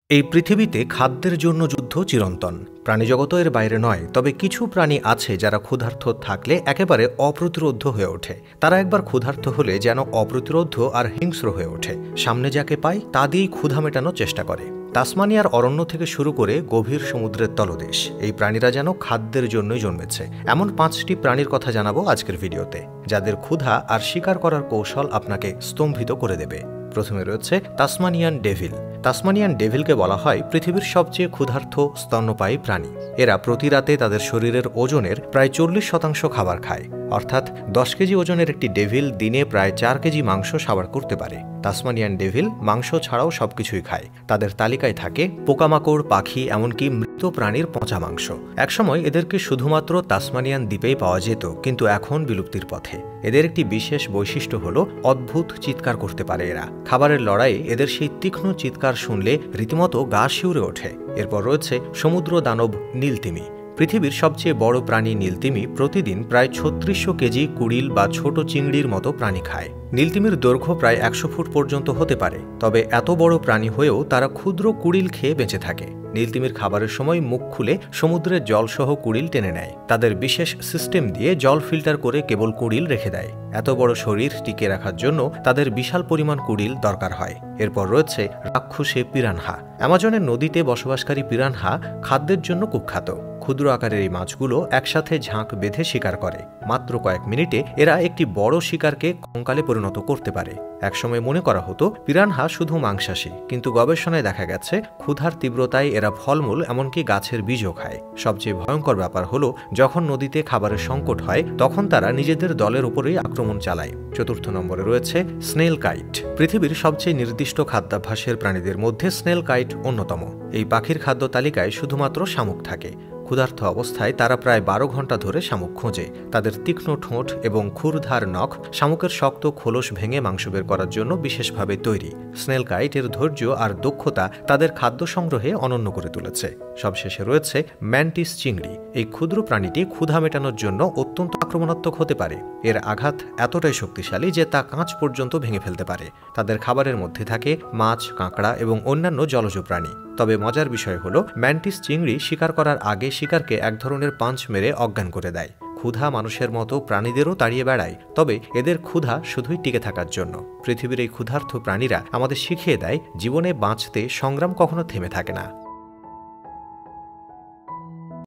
এই পৃথিবীতে খাদ্যের জন্য যুদ্ধ চিরন্তন। প্রাণীজগত এর বাইরে নয়, তবে কিছু প্রাণী আছে যারা ক্ষুধার্ত থাকলে একেবারে অপ্রতিরোধ্য হয়ে ওঠে। তারা একবার ক্ষুধার্ত হলে যেন অপ্রতিরোধ্য আর হিংস্র হয়ে ওঠে। সামনে যাকে পায় তা দিয়েই ক্ষুধা মেটানোর চেষ্টা করে। তাসমানিয়ার অরণ্য থেকে শুরু করে গভীর সমুদ্রের তলদেশ, এই প্রাণীরা যেন খাদ্যের জন্যই জন্মেছে। এমন 5টি প্রাণীর কথা জানাবো আজকের ভিডিওতে, যাদের ক্ষুধা আর শিকার করার কৌশল আপনাকে স্তম্ভিত করে দেবে। প্রথমে রয়েছে তাসমানিয়ান ডেভিল। তাসমানিয়ান ডেভিলকে বলা হয় পৃথিবীর সবচেয়ে ক্ষুধার্ত স্তন্যপায়ী প্রাণী। এরা প্রতি রাতে তাদের শরীরের ওজনের প্রায় 40% খাবার খায়। অর্থাৎ 10 কেজি ওজনের একটি ডেভিল দিনে প্রায় 4 কেজি মাংস সাবার করতে পারে। তাসমানিয়ান ডেভিল মাংস ছাড়াও সবকিছুই খায়। তাদের তালিকায় থাকে পোকামাকড়, পাখি, এমনকি মৃত প্রাণীর পচা মাংস। একসময় এদেরকে শুধুমাত্র তাসমানিয়ান দ্বীপেই পাওয়া যেত, কিন্তু এখন বিলুপ্তির পথে। এদের একটি বিশেষ বৈশিষ্ট্য হলো অদ্ভুত চিৎকার করতে পারে এরা। খাবারের লড়াইয়ে এদের সেই তীক্ষ্ণ চিৎকার শুনলে রীতিমতো গা শিউরে ওঠে। এরপর রয়েছে সমুদ্র দানব নীলতিমি। পৃথিবীর সবচেয়ে বড় প্রাণী নীলতিমি প্রতিদিন প্রায় 3600 কেজি কুড়িল বা ছোট চিংড়ির মতো প্রাণী খায়। নীলতিমির দৈর্ঘ্য প্রায় 100 ফুট পর্যন্ত হতে পারে, তবে এত বড় প্রাণী হয়েও তারা ক্ষুদ্র কুড়িল খেয়ে বেঁচে থাকে। নীলতিমির খাবারের সময় মুখ খুলে সমুদ্রের জলসহ কুড়িল টেনে নেয়। তাদের বিশেষ সিস্টেম দিয়ে জল ফিল্টার করে কেবল কুড়িল রেখে দেয়। এত বড় শরীর টিকে রাখার জন্য তাদের বিশাল পরিমাণ কুড়িল দরকার হয়। এরপর রয়েছে রাক্ষসে পিরানহা। অ্যামাজনের নদীতে বসবাসকারী পিরানহা খাদ্যের জন্য কুখ্যাত। ক্ষুদ্র আকারের এই মাছগুলো একসাথে ঝাঁক বেঁধে শিকার করে। মাত্র কয়েক মিনিটে এরা একটি বড় শিকারকে কঙ্কালে পরিণত করতে পারে। একসময় মনে করা হতো পিরানহা শুধু মাংসাশী, কিন্তু গবেষণায় দেখা গেছে ক্ষুধার তীব্রতায় এরা ফলমূল, এমনকি গাছের বীজও খায়। সবচেয়ে ভয়ঙ্কর ব্যাপার হলো যখন নদীতে খাবারের সংকট হয়, তখন তারা নিজেদের দলের উপরেই আক্রমণ চালায়। চতুর্থ নম্বরে রয়েছে স্নেল কাইট। পৃথিবীর সবচেয়ে নির্দিষ্ট খাদ্যাভ্যাসের প্রাণীদের মধ্যে স্নেল কাইট অন্যতম। এই পাখির খাদ্য তালিকায় শুধুমাত্র শামুক থাকে। ক্ষুধার্ত অবস্থায় তারা প্রায় 12 ঘন্টা ধরে শামুক খোঁজে। তাদের তীক্ষ্ণ ঠোঁট এবং ক্ষুরধার নখ শামুকের শক্ত খোলস ভেঙে মাংস বের করার জন্য বিশেষভাবে তৈরি। স্নেল কাইটের ধৈর্য আর দক্ষতা তাদের খাদ্য সংগ্রহে অনন্য করে তুলেছে। সবশেষে রয়েছে ম্যান্টিস চিংড়ি। এই ক্ষুদ্র প্রাণীটি ক্ষুধা মেটানোর জন্য অত্যন্ত আক্রমণাত্মক হতে পারে। এর আঘাত এতটাই শক্তিশালী যে তা কাঁচ পর্যন্ত ভেঙে ফেলতে পারে। তাদের খাবারের মধ্যে থাকে মাছ, কাঁকড়া এবং অন্যান্য জলজ প্রাণী। তবে মজার বিষয় হলো ম্যান্টিস চিংড়ি শিকার করার আগে শিকারকে এক ধরনের পাঞ্চ মেরে অজ্ঞান করে দেয়। ক্ষুধা মানুষের মতো প্রাণীদেরও তাড়িয়ে বেড়ায়, তবে এদের ক্ষুধা শুধুই টিকে থাকার জন্য। পৃথিবীর এই ক্ষুধার্ত প্রাণীরা আমাদের শিখিয়ে দেয় জীবনে বাঁচতে সংগ্রাম কখনো থেমে থাকে না।